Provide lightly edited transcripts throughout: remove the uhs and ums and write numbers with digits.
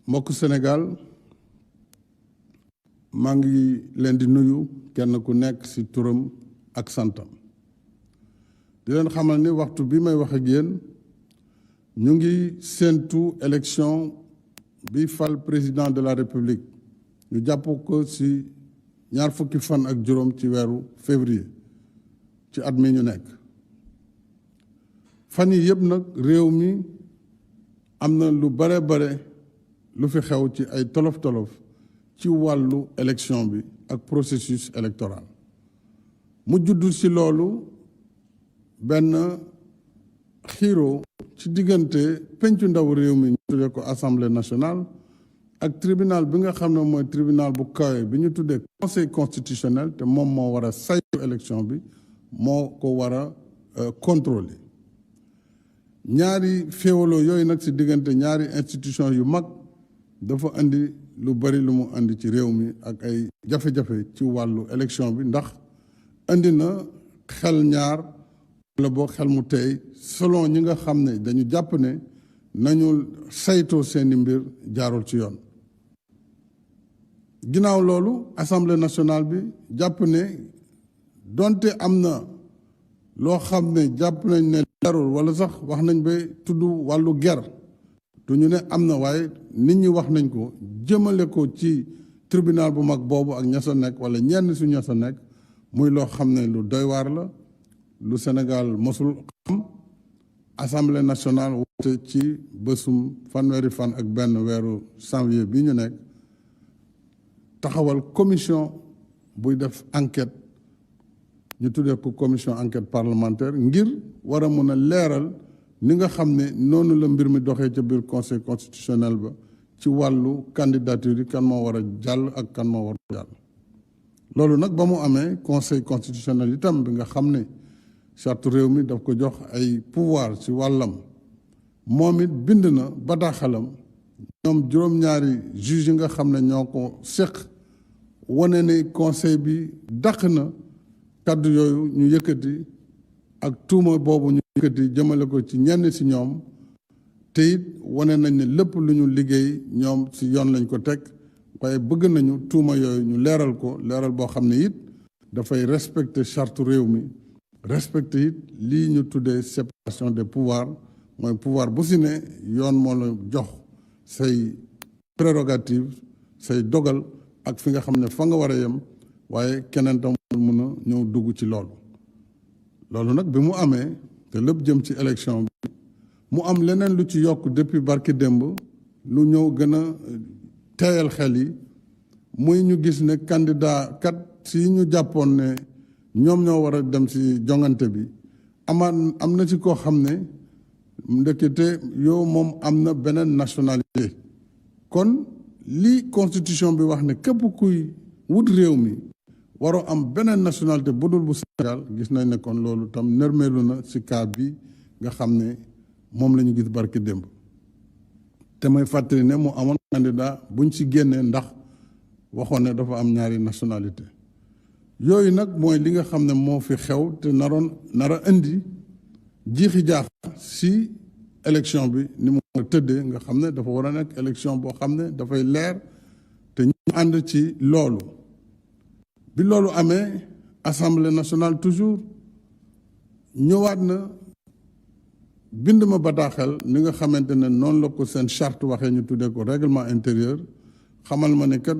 mbokk Sénégal maa ngi leen di nuyu kenn ku nekk ci turam ak santam di leen xamal ni waxtu bi may wax ak yéen ñu ngi séentu élection bi fal président de la République ñu jàpp ko ci ñaar fukki fan ak juróom ci weeru février ci at mi ñu nekk fan yi yëpp nag réew mi am na lu bare lu fi xew ci ay tolof-tolof ci wàllu élection bi ak processus électoral mu judd ci loolu benn xiiro ci diggante pencu ndaw réew mi ñu tuddee ko assemblée nationale ak tribunal bi nga xam ne mooy tribunal bu kawe bi ñu tuddee conseil constitutionnel te moom moo war a saytu élection bi moo ko war a contrôler ñaari féewaloo yooyu nag ci diggante ñaari institution yu mag dafa indi lu bari lu mu indi ci réew mi ak ay jafe-jafe ci wàllu élection bi ndax indi na xel ñaar wala boo xel mu tey selon ñi nga xam ne dañu jàpp ne nañu saytoo seeni mbir jaarul ci yoon ginnaaw loolu assemblée nationale bi jàpp ne donte am na loo xam ne jàpp nañ ne leerul wala sax wax nañ ba tudd wàllu ger du ñu ne am na waaye nit ñi wax nañ ko jëmale ko ci tribunal bu mag boobu ak ña sa nekk wala ñenn su ña sa nekk muy loo xam ne lu doy waar la lu Sénégal mosul xam assemblée nationale woote ci bésum fanweeri fan ak benn weeru janvier bi ñu nekk taxawal commission buy def enquête ñu tuddee ko commission enquête parlementaire ngir war a mën a leeral ni nga xam ne noonu la mbir mi doxee ca biir conseil constitutionnel ba ci wàllu candidature yi kan moo war a jàll ak kan moo war a jàll loolu nag ba mu amee conseil constitutionnel itam bi nga xam ne charte réew mi daf ko jox ay pouvoir ci wàllam moom it bind na bataaxalam ñoom juróom-ñaari juge yi nga xam ne ñoo ko séq wane ne conseil bi dàq na kàddu yooyu ñu yëkkati ak tuuma boobu ñu yëkkati jëmale ko ci ñenn ci ñoom te it wane nañ ne lépp lu ñu liggéey ñoom ci yoon lañ ko teg waaye bëgg nañu tuuma yooyu ñu leeral ko leeral boo xam ne it dafay respecter charte réew mi respecter it lii ñu tuddee séparation des pouvoirs mooy pouvoir bu ci ne yoon moo la jox say prérogative say dogal ak fi nga xam ne fa nga war a yem waaye keneen tam mën a ñëw dugg ci loolu nag bi mu amee te lépp jëm ci élection bi mu am leneen lu ci yokk depuis barki démb lu ñëw gën a teeyal xel yi muy ñu gis ne candidat kat si ñu jàppoon ne ñoom ñoo war a dem ci jongante bi am na ci koo xam ne ndekete yow moom am na beneen nationalité kon li constitution bi wax ne képp kuy wut réew mi waroo am beneen nationalité bu dul bu Sénégal gis nañ ne kon loolu tam nërmeelu na ci cas bi nga xam ne moom la ñu gis barki démb te may fàttali ne mu amoon candidat buñ ci génnee ndax waxoon ne dafa am ñaari nationalité yooyu nag mooy li nga xam ne moo fi xew te nara indi jiixi jaax ci élection bi ni mu tëddee nga xam ne dafa war a nekk élection boo xam ne dafay leer te ñu ànd ci loolu bi loolu amee assemblée nationale toujours ñëwaat na bind ma bataaxel ni nga xamante ne noonu la ko seen charte waxee ñu tuddee ko règlement intérieur xamal ma ne kat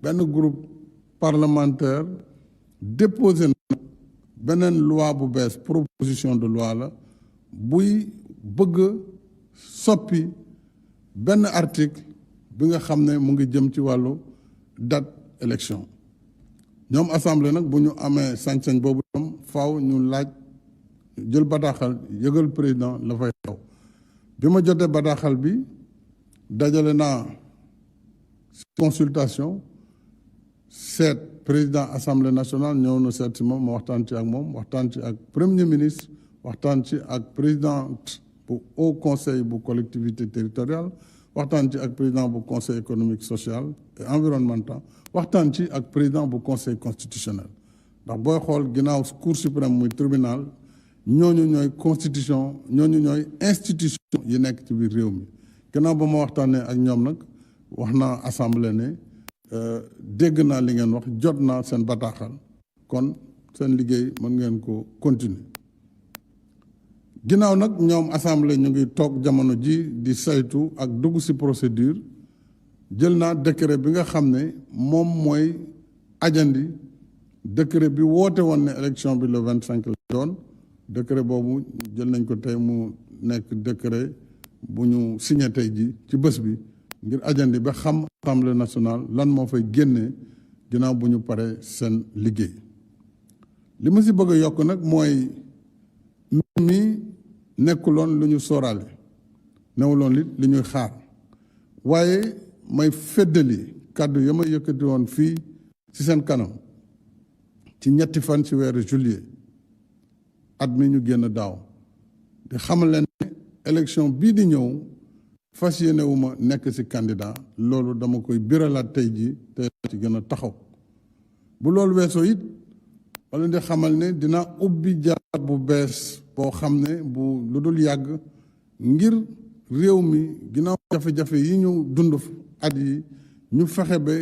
benn groupe parlementaire déposé na beneen loi bu bees proposition de loi la buy bëgg soppi benn article bi nga xam ne mu ngi jëm ci wàllu date élection ñoom assemblée nag bu ñu amee sañ-sañ boobu tam faaw ñu laaj jël bataaxal yëgal président la fay xew bi ma jotee bataaxal bi dajale naa consultation seet président assemblée nationale ñëw na seet si moom ma waxtaan ci ak moom waxtaan ci ak premier ministre waxtaan ci ak présidente bu haut conseil bu collectivité territoriale waxtaan ci ak président bu conseil économique social et environnemental waxtaan ci ak président bu conseil constitutionnel ndax booy xool ginnaaw cour suprême muy tribunal ñooñu ñooy constitution ñooñu ñooy institution yi nekk ci biir réew mi gannaaw ba ma waxtaanee ak ñoom nag wax naa assemblée ne dégg naa li ngeen wax jot naa seen bataaxal kon seen liggéey mën ngeen ko continuer. ginnaaw nag ñoom assemblée ñu ngi toog jamono ji di saytu ak dugg ci procédure jël naa décret bi nga xam ne moom mooy ajandi décret bi woote woon ne élection bi le 25 la doon décret boobu jël nañ ko tey mu nekk décret bu ñu signé tey ji ci bés bi ngir ajandi ba xam assemblée nationale lan moo fay génnee ginnaaw bu ñu paree seen liggéey. li ma ci bëgg a yokk nag mooy mbir mi nekkuloon lu ñu sóoraale newuloon li ñuy xaar waaye may feddali kàddu ya ma yëkkati woon fii ci seen kanam ci ñetti fan ci weeru juillet at mi ñu génn daaw di xamal leen ne élection bii di ñëw fas yéene wu ma nekk ci candidat loolu dama koy biralaat tey ji te ci gën a taxaw bu loolu weesoo it wala di xamal ne dina ubbi jaar bu bees boo xam ne bu lu dul yàgg ngir réew mi ginnaaw jafe-jafe yi ñu dund at yi ñu fexe ba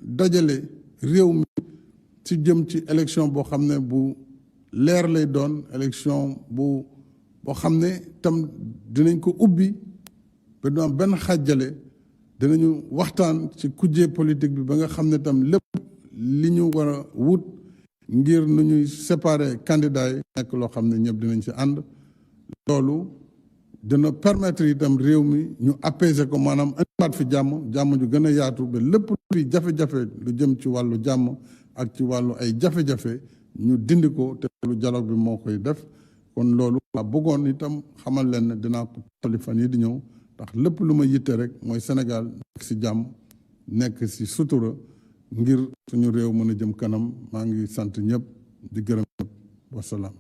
dajale réew mi ci jëm ci élection boo xam ne bu leer lay doon élection boo xam ne tam dinañ ko ubbi ba du am benn xàjjale dinañu waxtaan ci kujje politique bi ba nga xam ne tam lépp li ñu war a wut ngir nu ñuy séparer candidats yi nekk loo xam ne ñëpp dinañ ci ànd loolu dina permettre itam réew mi ñu apaiser ko maanaam indiwaat fi jàmm ju gën a yaatu ba lépp luy jafe-jafe lu jëm ci wàllu jàmm ak ci wàllu ay jafe-jafe ñu dindi ko te lu dialogue bi moo koy def kon loolu la bëggoon itam xamal leen ne dinaa ko tali fan yi di ñëw ndax lépp lu ma yitte rek mooy Sénégal nekk ci jàmm nekk ci sutura ngir suñu réew mën a jëm kanam maa ngi sant ñëpp di gërëm ñëpp wasalaam